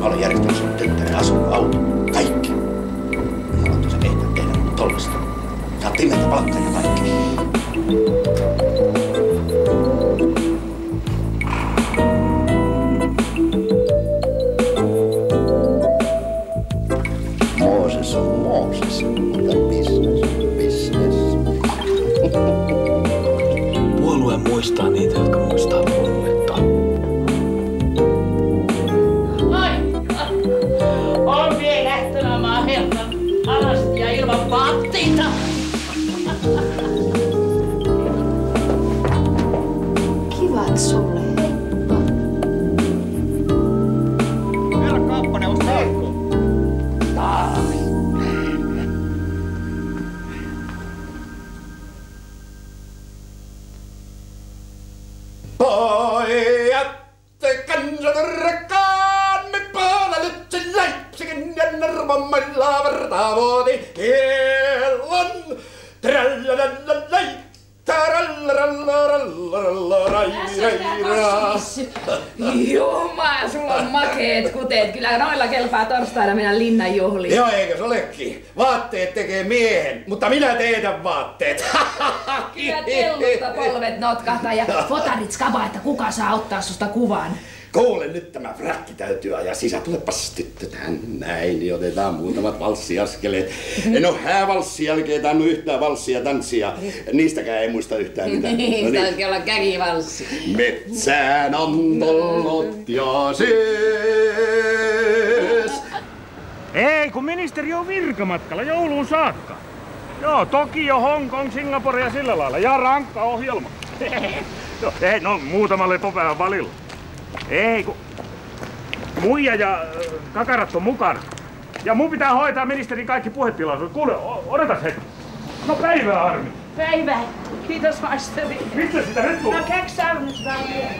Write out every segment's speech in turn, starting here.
Mä olen järjestänyt sun tyttären asun, auto, kaikki. Mä oon tuossa tehtävä tehdä tollasta. Saattiin meiltä palkkaa ja kaikki. Mooses on Mooses, mutta business. Puolue muistaa niitä, jotka muistaa puoluetta. On vielä lähtönä maailman alasti ja ilman vaatteita. Kivat sulle, heippa. Vielä kauppaneuvos Saakko. Pojat, kansan rakkaan, me palalitse Leipzigin ja Narvamailla vartavooti hellon. Tralalalalai, Jumaa, sulla on makeet kuteet. Kyllä noilla kelpaa torstaina mennä linnan juhliin. Joo, eikö se olekin? Vaatteet tekee miehen, mutta minä teetän vaatteet. Kyllä tellutta polvet notkahtaa ja fotarit skaba, että kuka saa ottaa susta kuvan. Kuule nyt, tämä frakki täytyy ajaa sisään. Tulepas tyttö tähän näin, niin otetaan muutamat valssiaskeleet. En oo häävalssin jälkeen tainnut yhtään valssia tanssia. Niistäkään ei muista yhtään mitään. Niin, sitä olisikin olla käkivalssi. Metsään on tollot ja siis. Ei, kun ministeri on virkamatkalla jouluun saakka. Joo, Tokio, Hongkong, Singapore ja sillä lailla. Ja rankka ohjelma. No, muutama lepopäivän valilla. Ei, kun muija ja kakarat on mukana. Ja mun pitää hoitaa ministerin kaikki puhetilaisuudet. Kuule, odotas hetki. No päivää, Armi. Päivä. Kiitos, maisteri. Mistä sitä nyt tulee? No keksäännöstä vielä.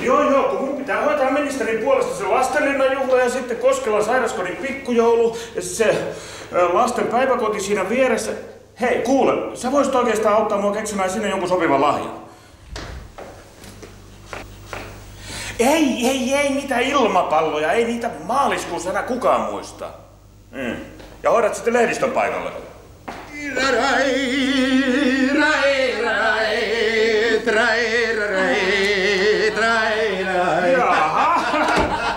Joo, kun mun pitää hoitaa ministerin puolesta se lastenlinnanjuhla ja sitten Koskelan sairaskodin pikkujoulu ja se lasten päiväkoti siinä vieressä. Hei, kuule, sä voisit oikeastaan auttaa mua keksimään sinne jonkun sopivan lahjan. Ei mitään ilmapalloja, ei niitä maaliskuussa enää kukaan muista. Ja hoidat sitten lehdistön paikalle. Jaha,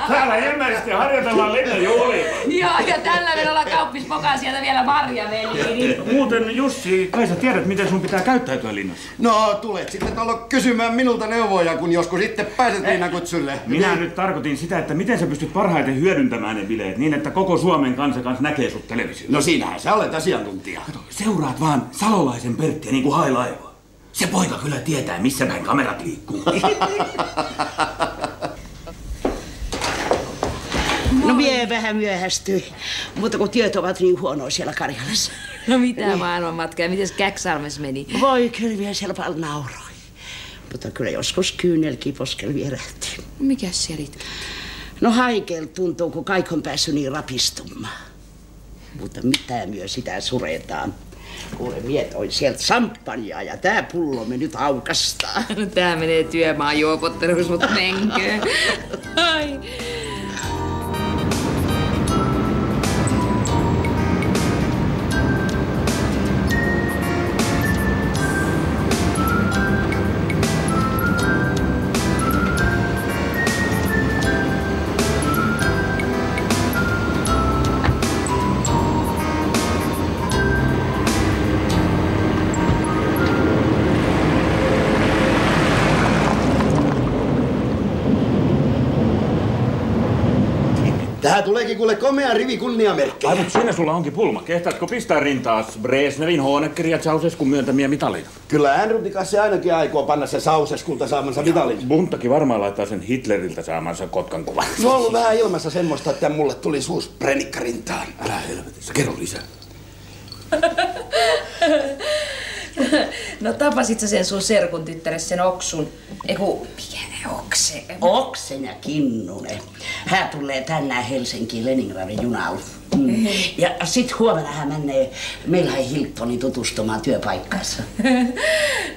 täällä ilmeisesti harjoitellaan linnanjuhlia. Joo, ja tällä vedolla kauppis pokaa sieltä vielä marjaveliin. Muuten Jussi, kai sä tiedät, miten sun pitää käyttäytyä linnassa? No, tulet sitten tuolla kysymään minulta neuvoja, kun joskus sitten pääset linnakutsulle. Minä nyt tarkoitin sitä, että miten sä pystyt parhaiten hyödyntämään ne bileet niin, että koko Suomen kansa näkee sut televisiossa. No siinähän sä olet asiantuntija. Kato, seuraat vaan Salolaisen Perttiä niin kuin hailaivaa. Se poika kyllä tietää, missä päin kamerat liikkuu. No mie vähän myöhästyi, mutta kun työt ovat niin huonoja siellä Karjalassa. No mitä maailmanmatkaa, mites Käksalmes meni? Voi kyllä vielä siellä paljon nauroi. Mutta kyllä joskus kyynelkin poskel vierähti. Mikäs selit? No haikeelta tuntuu, kun kaikki on päässyt niin rapistumaan. Mutta mitä myö sitä suretaan. Kuule, mie toin sieltä samppanjaa ja tää pullo me nyt aukastaa. No tää menee työmaan juopotteluksi, mut menkö. Ai. Tähän tuleekin kuule komea rivi kunniamerkkejä. Ai, mutta siinä sulla onkin pulma. Kehtaatko pistää rintaas Brezhnevin, Honekerin ja Ceausescun myöntämiä mitaleita? Kyllä Enruti se ainakin aikoo panna se Ceausesculta saamansa mitalin. Buntakin varmaan laittaa sen Hitleriltä saamansa Kotkan kuvan. Se on ollut vähän ilmassa semmoista, että mulle tuli suus prenikka rintaan. Älä helvetissä, kerro lisää. No tapasit sä sen sun serkun tyttäres, sen Oksun? Eiku, mikä ne Okse? Oksen ja Kinnunen. Hän tulee tänään Helsinkiin Leningradin junalla. Ja sit huomenna hän menee meillä Hiltoni tutustumaan työpaikkaansa.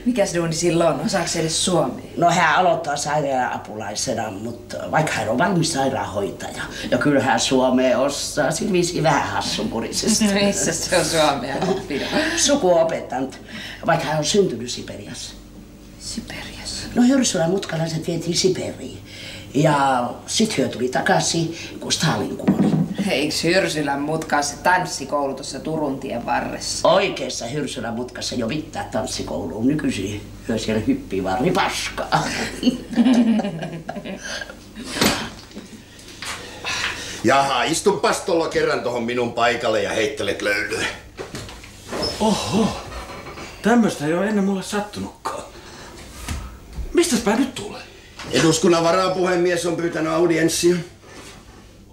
Mikäs duuni silloin on? Osaako se edes suomea? No hän aloittaa sairaanapulaisena, mutta vaikka hän on valmis sairaanhoitaja. Ja kyllä hän suomea osaa, sillä viisi vähän hassunkurisesti. Missä se on suomea oppinut? Sukuopettanut, vaikka hän on syntynyt Siperiassa. Siperiassa? No Hyrsylän mutkalaiset vietiin Siperiin. Ja sit hyö tuli takaisin, kun Stalin kuoli. Eikö Hyrsylän mutkaa se tanssikoulu tuossa Turun tien varressa? Oikeassa Hyrsylän mutkassa jo mitään tanssikouluun. Nykyisin hyö siellä hyppii vaan ripaskaa. Jaha, istupas tuolla kerran tohon minun paikalle ja heittelet löylyä. Oho, tämmöstä ei ole ennen mulle sattunutkaan. Mistäspä nyt tulee? Eduskunnan varapuhemies on pyytänyt audienssia.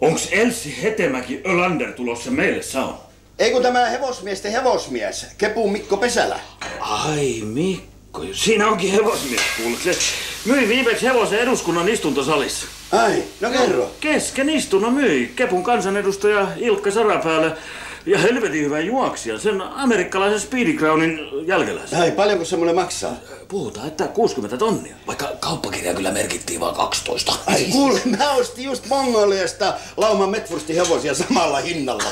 Onks Elsi Hetemäki Ölander tulossa meille saunaan? Ei kun tämä hevosmiesten hevosmies, Kepun Mikko Pesälä. Ai Mikko, siinä onkin hevosmies kuullut. Se myi viimeksi hevosen eduskunnan istuntosalissa. Ai, no kerro. Kesken istunnon myi Kepun kansanedustaja Ilkka Sarapäälle ja helvetin hyvä juoksija, sen amerikkalaisen Speedy Crownin jälkeläisen. Ai, paljonko semmoinen maksaa? Puhutaan, että 60 tonnia. Vaikka kauppakirja kyllä merkittiin vaan 12. Ai kuule, mä ostin just Mongoliasta lauman Metfurstin hevosia samalla hinnalla.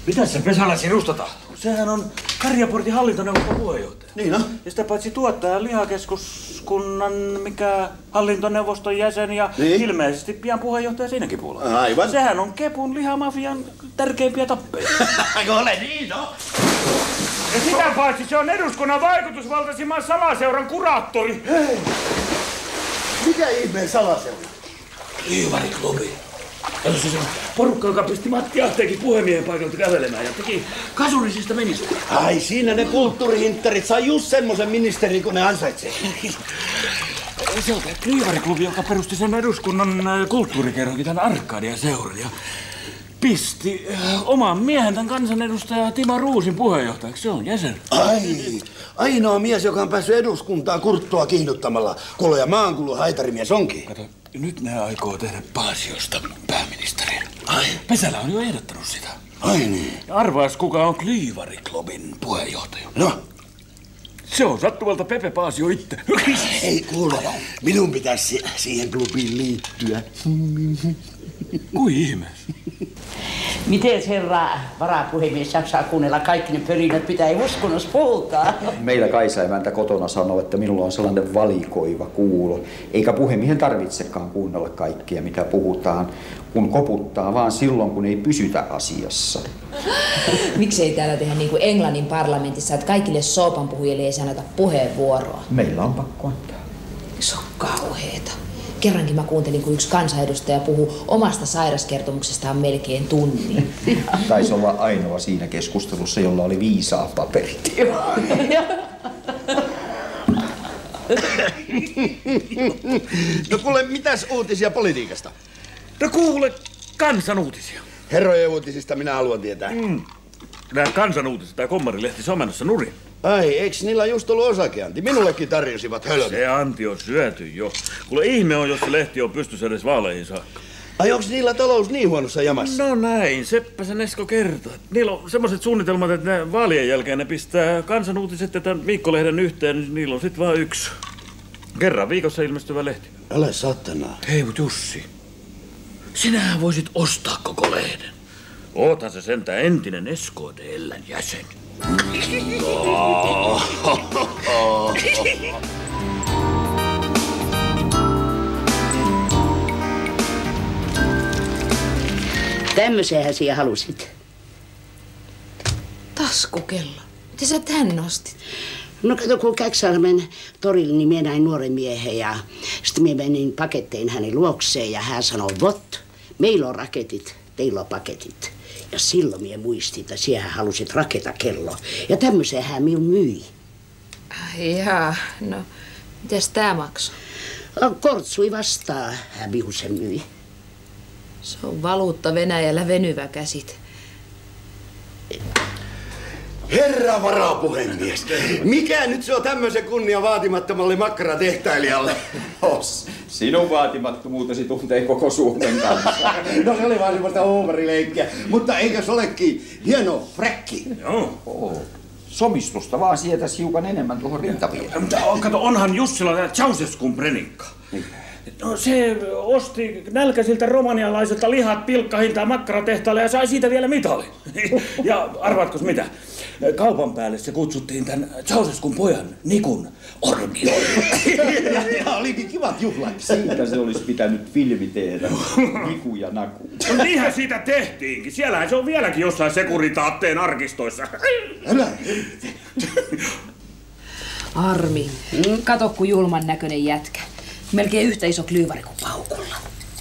Mitäs se Pesälä sinusta tahtoo? Sehän on Karjaportin hallintoneuvoston puheenjohtaja. Niin on. Ja sitä paitsi tuottaja lihakeskuskunnan hallintoneuvoston jäsen ja niin? Ilmeisesti pian puheenjohtaja siinäkin puolella. Aivan. Sehän on Kepun lihamafian tärkeimpiä tappeja. Ole niin, no. Ja sitä paitsi se on eduskunnan vaikutusvaltaisimman salaseuran kuraattori. Hei. Mikä ihmeen salaseura? Liivariklubi. Kato se on porukka, joka pisti Matti Ahteenkin puhemiehen paikalta kävelemään ja teki kasurisista ministeriä. Ai siinä ne kulttuurihinttarit saa just semmosen ministerin, kun ne ansaitsee. Se on Liivariklubi, joka perusti sen eduskunnan kulttuurikerronkin tämän Arkadia-seuran ja pisti oman miehen tämän kansanedustaja Timo Ruusin puheenjohtajaksi. Se on jäsen. Ai, ainoa mies, joka on päässyt eduskuntaan kurttua kiinnuttamalla. Kuule, ja maankulu haitarimies onkin. Kato, nyt ne aikoo tehdä Paasiosta pääministeriä. Ai. Pesälä on jo ehdottanut sitä. Ai niin. Arvaas, kuka on Kliivariklubin puheenjohtaja? No. Se on sattuvalta Pepe Paasio itse. Ei kuule, minun pitäisi siihen klubiin liittyä. Kui ihmeessä? Miten herra varapuhemies jaksaa kuunnella kaikki ne perinnöt, mitä ei uskonnossa puhutaan? Meillä Kaisa-emäntä kotona sanoo, että minulla on sellainen valikoiva kuulo. Eikä puhemiehen tarvitsekaan kuunnella kaikkia, mitä puhutaan, kun koputtaa vaan silloin, kun ei pysytä asiassa. Miksi ei täällä tehdä niin kuin Englannin parlamentissa, että kaikille soopanpuhujille ei sanota puheenvuoroa? Meillä on pakko antaa. Se on kauheeta. Kerrankin mä kuuntelin, kun yksi kansanedustaja puhuu omasta sairaskertomuksestaan melkein tunnin. Taisi olla ainoa siinä keskustelussa, jolla oli viisaat paperit. No kuule, mitäs uutisia politiikasta? No kuule, kansanuutisia. Herrojen uutisista minä haluan tietää. Nämä kansanuutiset, tämä kommarilehti, se on menossa nurin. Ai, eiks niillä just ollut osakeanti? Minullekin tarjosivat hölmö. Se anti on syöty jo. Kuule ihme on, jos se lehti on pystyssä edes vaaleihin saakka. Ai, onks niillä talous niin huonossa jamassa? No näin, seppä sen Esko kertoo. Niillä on semmoiset suunnitelmat, että ne vaalien jälkeen ne pistää kansanuutiset ja tämän viikkolehden yhteen, niin niillä on sit vaan yksi. Kerran viikossa ilmestyvä lehti. Älä satanaa. Hei mut Jussi, sinähän voisit ostaa koko lehden. Oothan se sentään entinen SKDL:n jäsen. Tämmöisenhän sinä halusit. Taskukello. Miten sä tän nostit? No kato, kun Käksalmen torilla, niin minä näin nuoren miehen ja sitten minä menin pakettein hänen luokseen ja hän sanoi, vot, meillä on raketit. teilapaketit. Ja silloin mie muistin, että siihen halusit raketakello. Ja tämmöisen hän minun myi. Jaa, no mitäs tää maksoi? Kortsui vastaan hän minun sen myi. Se on valuutta Venäjällä venyvä käsite. Herra varapuhemies, mikä nyt se on tämmöisen kunnia vaatimattomalle makkaratehtailijalle? Sinun vaatimattomuutesi tuntee koko Suomen kanssa. No se oli vaan semmoista huumorileikkiä, mutta eikö se olekin hieno fräkki? Joo. Somistusta vaan sietäisi hiukan enemmän tuohon rintaviin. Mutta kato, onhan Jussilla tää Ceausescun prenikka. No se osti nälkäisiltä romanialaisilta lihat pilkkahintaa makkaratehtaalle ja sai siitä vielä mitalin. Ja arvaatkos mitä? Kaupan päälle se kutsuttiin tän Ceausescun pojan Nikun orgioille. Ja olikin kivat juhlat. Siitä se olisi pitänyt filmi tehdä. Niku ja Naku. No niinhän siitä tehtiinkin. Siellähän se on vieläkin jossain Securitateen arkistoissa. Armi, kato kun julman näköinen jätkä. Melkein yhtä iso klyyvari kuin paukulla.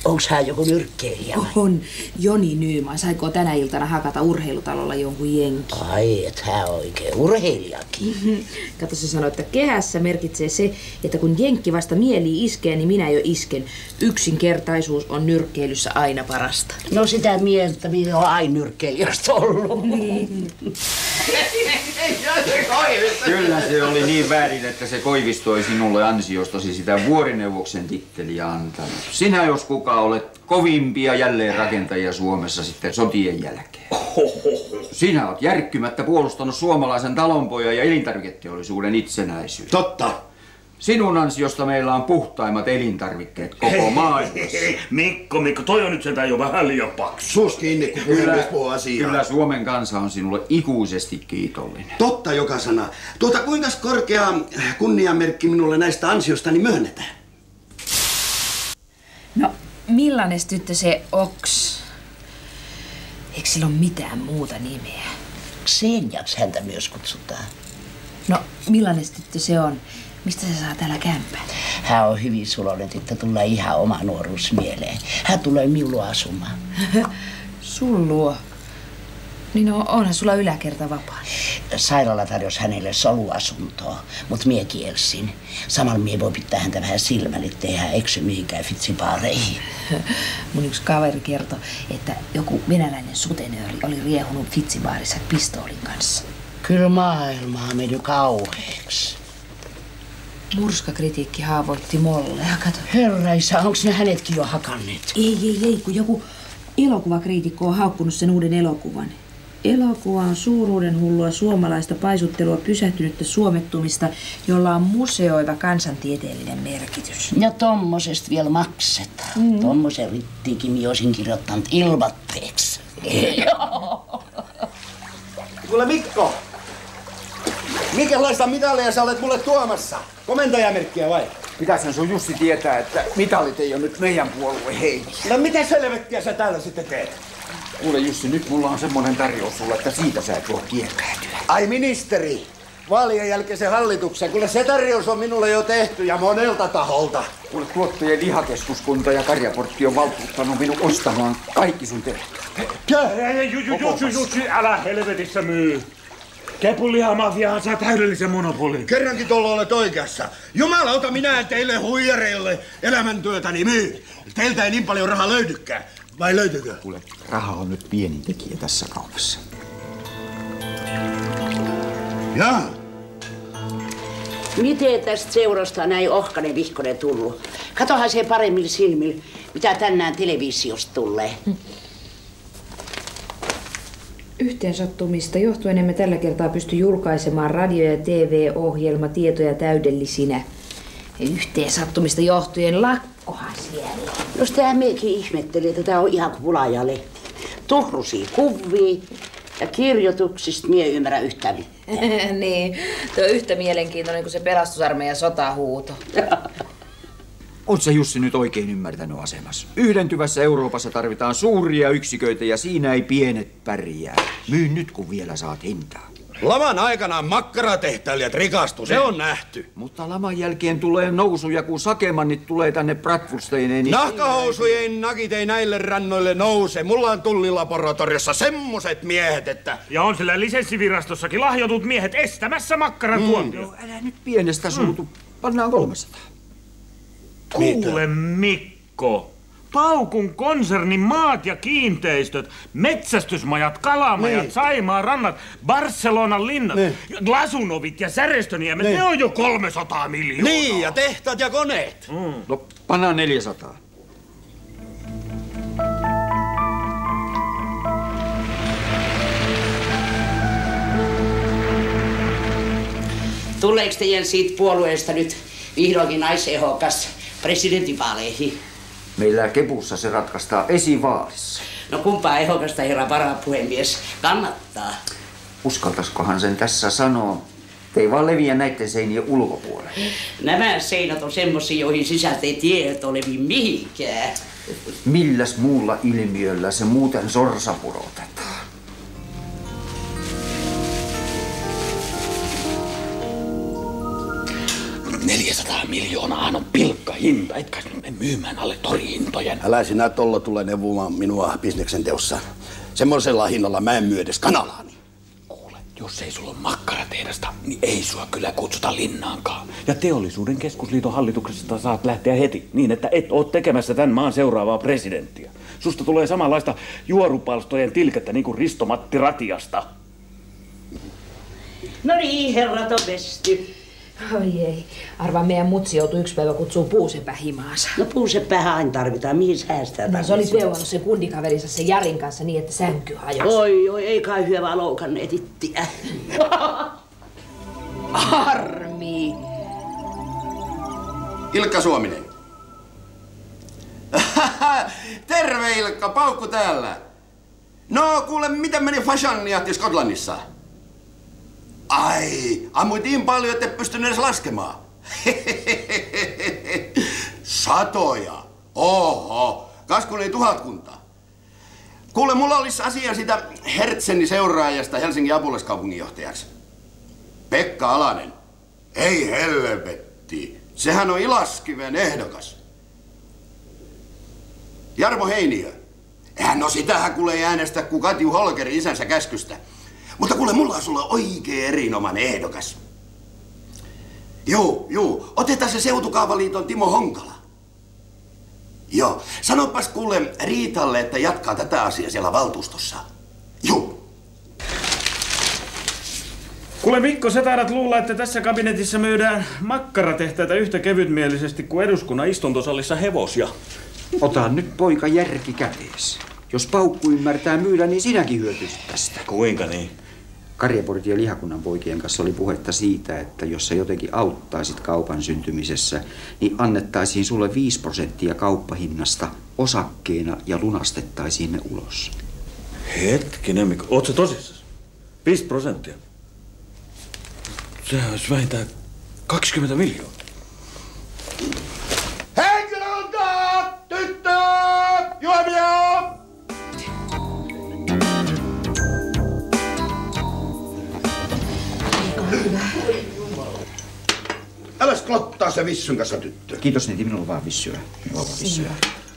Onks hän joku nyrkkeilijä? On Joni Nyman. Saiko tänä iltana hakata urheilutalolla jonkun jenki? Ai, et hän oikein urheilijakin. Kato, se sanoi, että kehässä merkitsee se, että kun jenkki vasta mieliin iskee, niin minä jo isken. Yksinkertaisuus on nyrkkeilyssä aina parasta. No sitä mieltä, minä olen aina nyrkkeilijästä ollut. Niin. Kyllä se oli niin väärin, että se Koivisto ei sinulle ansiostasi sitä vuorineuvoksen titteliä antanut. Sinä jos kuka olet kovimpia jälleenrakentajia Suomessa sitten sotien jälkeen. Sinä olet järkkymättä puolustanut suomalaisen talonpojan ja elintarviketeollisuuden itsenäisyyttä. Totta. Sinun ansiosta meillä on puhtaimmat elintarvikkeet koko maailmassa. Mikko, toi on nyt sentään jo vähän liian paksu. Suus kiinni, kun puhemies puhuu asiaa. Kyllä Suomen kansa on sinulle ikuisesti kiitollinen. Totta joka sana. Kuinka korkea kunniamerkki minulle näistä ansiostani myönnetään? No, millainen tyttö se Oks? Eikö sillä ole mitään muuta nimeä? Ksenjaks häntä myös kutsutaan. No, millainen tyttö se on? Mistä se saa täällä kämpää? Hän on hyvin suloinen, että tulee ihan oma nuoruus mieleen. Hän tulee minun luo asumaan. Sun luo? Niin onhan sulla yläkerta vapaa. Sairaala tarjosi hänelle soluasuntoa, mutta mie kielsin. Samalla mie voi pitää häntä vähän silmälle, ettei hän eksy mihinkään fitsipaareihin. Mun yksi kaveri kertoi, että joku venäläinen sutenööri oli riehunut fitsibaarissa pistoolin kanssa. Kyllä maailma on mennyt kauheeksi. Murskakritiikki haavoitti mollea, kato. Herra isä, onks ne hänetkin jo hakanneet? Ei, kun joku elokuvakriitikko on haukkunut sen uuden elokuvan. Elokuva on suuruuden hullua suomalaista paisuttelua pysähtynyttä suomettumista, jolla on museoiva kansantieteellinen merkitys. Ja tommosesta vielä maksetaan. Tommosen rittiikin minä olisin kirjoittanut ilmatteeksi. Kuule Mikko, minkälaista mitalia sä olet mulle tuomassa? Komentajamerkkiä vai? Pitäisihän sun Jussi tietää, että mitalit ei ole nyt meidän puolueen heiniä. No mitä selvettiä sä täällä sitten teet? Kuule Jussi, nyt mulla on semmonen tarjous sulle, että siitä sä et voi kieltäytyä. Ai ministeri, vaalien jälkeisen hallituksen, kuule se tarjous on minulle jo tehty ja monelta taholta. Kuule tuottajien lihakeskuskunta ja karjaportti on valtuuttanut minun ostamaan kaikki sun tehtävät. Jussi, älä helvetissä myy. Kepunlihamafiahan saa täydellisen monopolin. Kerrankin tuolla olet oikeassa. Jumalauta, minä en teille huijareille elämäntyötäni myy. Teiltä ei niin paljon rahaa löydykään. Vai löytyykö? Kuule, raha on nyt pienin tekijä tässä kaupassa. Jaa. Miten tästä seurasta näin ohkainen vihkonen tullut? Katohan se paremmilla silmillä, mitä tänään televisiosta tulee. Yhteensattumista johtuen emme tällä kertaa pysty julkaisemaan radio- ja TV-ohjelmatietoja täydellisinä. Ja yhteensattumista johtuen lakkohan siellä. No sitä mekin ihmettelee, että tää on ihan kuin Pulaja-lehti. Tuhrusia kuvia ja kirjoituksista mie ymmärrä yhtään mitään. Niin, tuo on yhtä mielenkiintoinen kuin se pelastusarmeijan sotahuuto. Oot sä Jussi nyt oikein ymmärtänyt asemassa? Yhdentyvässä Euroopassa tarvitaan suuria yksiköitä ja siinä ei pienet pärjää. Myy nyt kun vielä saat hintaa. Laman aikana makkaratehtailijat rikastu, se on nähty. Mutta laman jälkeen tulee nousu ja kun sakemannit tulee tänne bratwursteineen, niin... Nahkahousujen nakit ei näille rannoille nouse. Mulla on tullilaboratoriossa semmoset miehet, että... Ja on sillä lisenssivirastossakin lahjotut miehet estämässä makkaran tuontia. No, älä nyt pienestä suutu. Pannaan 300. Kuule Mikko. Paukun konsernin maat ja kiinteistöt, metsästysmajat, kalamajat, Saimaan rannat, Barcelonan linnat, Glasunovit ja Särestöniemet, ne on jo 300 miljoonaa. Niin, ja tehtaat ja koneet. No, pannaan 400. Tuleeko teidän siitä puolueesta nyt vihdoinkin naisehokas presidentinvaaleihin? Meillä Kepussa se ratkaistaan esivaalissa. No kumpaa ehokasta herra varapuhemies kannattaa? Uskaltaiskohan sen tässä sanoa? Ei vaan leviä näitten seinien ulkopuolelle. Nämä seinät on semmosia, joihin sisältö ei tieto levi mihinkään. Milläs muulla ilmiöllä se muuten sorsapurotetaan? $400 miljoonaa on pilkka hinta. Etkä nyt mene myymään alle torihintojen. Älä sinä tolla tule neuvomaan minua bisneksen teossa. Semmoisella hinnalla mä en myy edes kanalaani. Kuule, jos ei sulla ole makkaratehdasta, niin ei sua kyllä kutsuta linnaankaan. Ja Teollisuuden keskusliiton hallituksesta saat lähteä heti, niin että et oo tekemässä tämän maan seuraavaa presidenttiä. Susta tulee samanlaista juorupalstojen tilkettä niin kuin Risto-Matti Ratiasta. No niin, herrat on vesty. Oi ei. Arvaa meidän mutsi joutui yksi päivä kutsuu Puusepä himaansa. No Puusepäähän aina tarvitaan. Mihin säästää? No se oli peuvannut sen kundikaverinsa sen Jarin kanssa niin, että sänky hajosi. Oi, ei kai hyvä loukanneet ittiä. Harmi. Ilkka Suominen. Terve Ilkka, Paukku täällä. No kuule, miten meni Fashaniatti Skotlannissa? Ai, ammuitiin paljon, ettei pystynyt edes laskemaan. Satoja. Oho, kas kun ei 1000. Kuule, mulla olisi asia sitä Hertsenin seuraajasta Helsingin apulaiskaupunginjohtajaksi. Pekka Alanen. Ei helvetti. Sehän on Ilaskiven ehdokas. Jarmo Heiniö. No sitähän kuule äänestä kuin Katju Holkerin isänsä käskystä. Mutta kuule, mulla on sulla oikein erinomainen ehdokas. Juu, otetaan se Seutukaavaliiton Timo Honkala. Joo, sanopas kuule Riitalle, että jatkaa tätä asiaa siellä valtuustossa. Juu. Kuule Mikko, sä taidat luulla, että tässä kabinetissa myydään makkaratehtaita yhtä kevytmielisesti kuin eduskunnan istuntosalissa hevosia. Ota nyt poika järki kätees. Jos Paukku ymmärtää myydä, niin sinäkin hyötyisit tästä. Kuinka niin? Karjaportin ja lihakunnan poikien kanssa oli puhetta siitä, että jos sä jotenkin auttaisit kaupan syntymisessä, niin annettaisiin sulle 5% kauppahinnasta osakkeena ja lunastettaisiin ne ulos. Hetkinen, Mikko. Oot sä tosissaan? 5%? Sehän olisi vähintään 20 miljoonaa. Henkilöltä! Tyttö! Juomia! Äläs klottaa se vissyn kanssa, tyttö. Kiitos neiti, minulla vaan vissyä.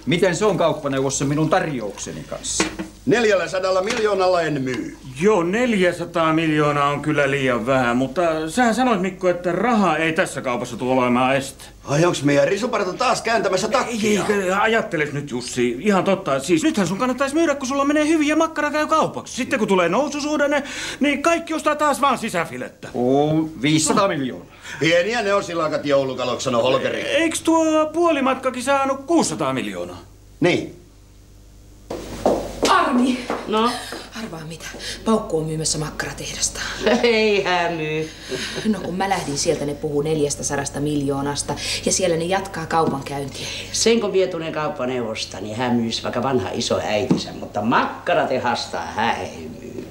Miten se on kauppaneuvossa minun tarjoukseni kanssa? 400 miljoonalla en myy. Joo, 400 miljoonaa on kyllä liian vähän, mutta sähän sanoit Mikko, että raha ei tässä kaupassa tule olemaan este. Ai onks meidän risuparta taas kääntämässä takkia? Ei, ajatteles nyt Jussi, ihan totta. Siis nythän sun kannattaisi myydä, kun sulla menee hyvin ja makkara käy kaupaksi. Sitten kun tulee noususuhdanne, niin kaikki ostaa taas vaan sisäfilettä. 500 miljoonaa. Pieniä ne on silakat joulukaloksi, sanoi Holkeri. Eiks tuo puolimatkakin saanut 600 miljoonaa? Niin. Armi! No? Arvaa mitä. Paukku on myymässä makkaratehdasta. Ei hämy. No kun mä lähdin sieltä, ne puhuu 400 miljoonasta ja siellä ne jatkaa kaupankäyntiä. Sen kun vietuneen kauppaneuvosta, niin hän myys vaikka vanha iso äitinsä, mutta makkaratehasta hän ei myy.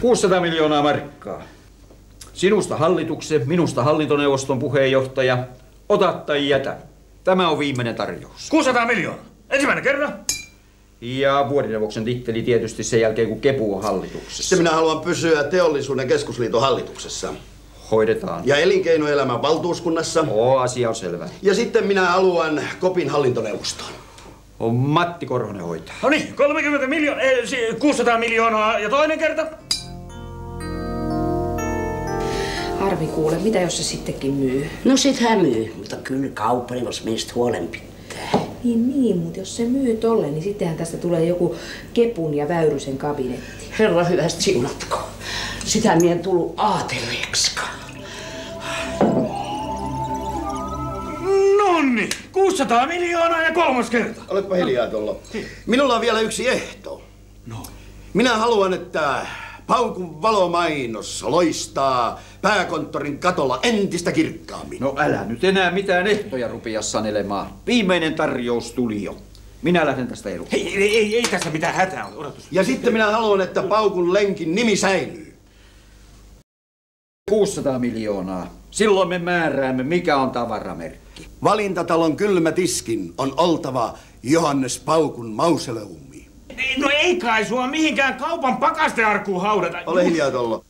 600 miljoonaa markkaa. Sinusta hallituksen, minusta hallintoneuvoston puheenjohtaja. Ota tai jätä. Tämä on viimeinen tarjous. 600 miljoonaa. Ensimmäinen kerran. Ja vuorineuvoksen titteli tietysti sen jälkeen, kun Kepu on hallituksessa. Sitten minä haluan pysyä Teollisuuden keskusliiton hallituksessa. Hoidetaan. Ja elinkeinoelämän valtuuskunnassa. Asia on selvä. Ja sitten minä haluan KOPin hallintoneuvostoon. On Matti Korhonen hoitaa. No niin, 600 miljoonaa ja toinen kerta. Harmi kuule, mitä jos se sittenkin myy? No sit hän myy, mutta kyllä kauppaneuvos meistä huolen pitää. Niin, mutta jos se myy tolle, niin sittenhän tästä tulee joku Kepun ja Väyrysen kabinetti. Herra hyvästi siunatko. Sitä mien tullut aatelleeksikaan. Nonni, 600 miljoonaa ja kolmas kerta. Oletpa hiljaa tuolla. Minulla on vielä yksi ehto. No. Minä haluan, että Paukun valomainos loistaa pääkonttorin katolla entistä kirkkaammin. No älä nyt enää mitään ehtoja rupia sanelemaan. Viimeinen tarjous tuli jo. Minä lähden tästä eroon. Ei tässä mitään hätää ole. Odotus. Ja sitten minä haluan, että Paukun lenkin nimi säilyy. 600 miljoonaa. Silloin me määräämme, mikä on tavaramerkki. Valintatalon kylmä tiskin on oltava Johannes Paukun mausoleumi. No ei kai sua mihinkään kaupan pakastearkuun haudata. Ole hiljaa tollo.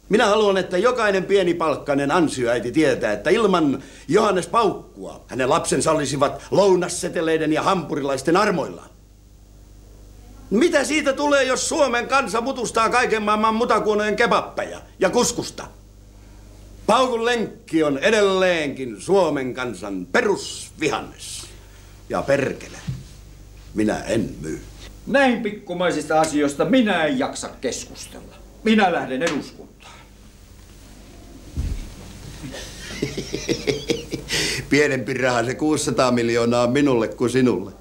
Minä haluan, että jokainen pienipalkkainen ansioäiti tietää, että ilman Johannes Paukkua hänen lapsensa olisivat lounasseteleiden ja hampurilaisten armoilla. Mitä siitä tulee, jos Suomen kansa mutustaa kaiken maailman mutakuonojen kebappeja ja kuskusta? Paukun lenkki on edelleenkin Suomen kansan perusvihannes. Ja perkele, minä en myy. Näin pikkumaisista asioista minä en jaksa keskustella. Minä lähden eduskuntaan. Pienempi raha se 600 miljoonaa on minulle kuin sinulle.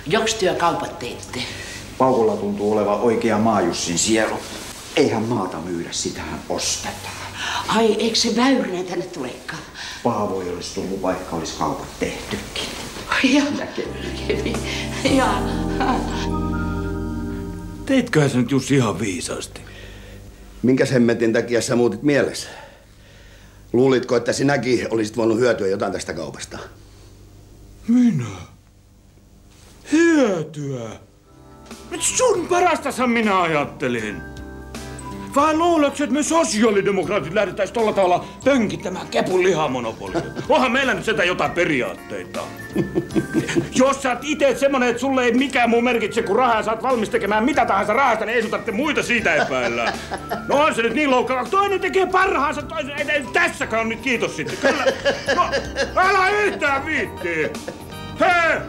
Joks työ kaupat teette? Paukulla tuntuu olevan oikea maajussin sielu. Eihän maata myydä, sitähän ostetaan. Ai, eikö se Väyrynen tänne tulekaan? Paavo ei olisi tullut, vaikka olisi kaupat tehtykin. Ja. Ja. Teitköhän sä nyt Jussi ihan viisaasti? Minkäs hemmetin takia sä muutit mielessä? Luulitko, että sinäkin olisit voinut hyötyä jotain tästä kaupasta? Minä? Hyötyä? Nyt sun parastahan minä ajattelin. Vai luuletko, että me sosiaalidemokraatit lähdettäis tolla tavalla pönkittämään Kepun lihamonopolia? Onhan meillä nyt sitä jotain periaatteita. Jos sä oot ite semmonen, että sulle ei mikään muu merkitse kuin rahaa ja sä oot valmis tekemään mitä tahansa rahasta, niin ei sun tarvitse muita siitä epäillä. No on se nyt niin loukkaava. Toinen tekee parhaansa, toinen ei tässäkään on nyt kiitos sitten. Kyllä. No, älä yhtään viittii. Hei!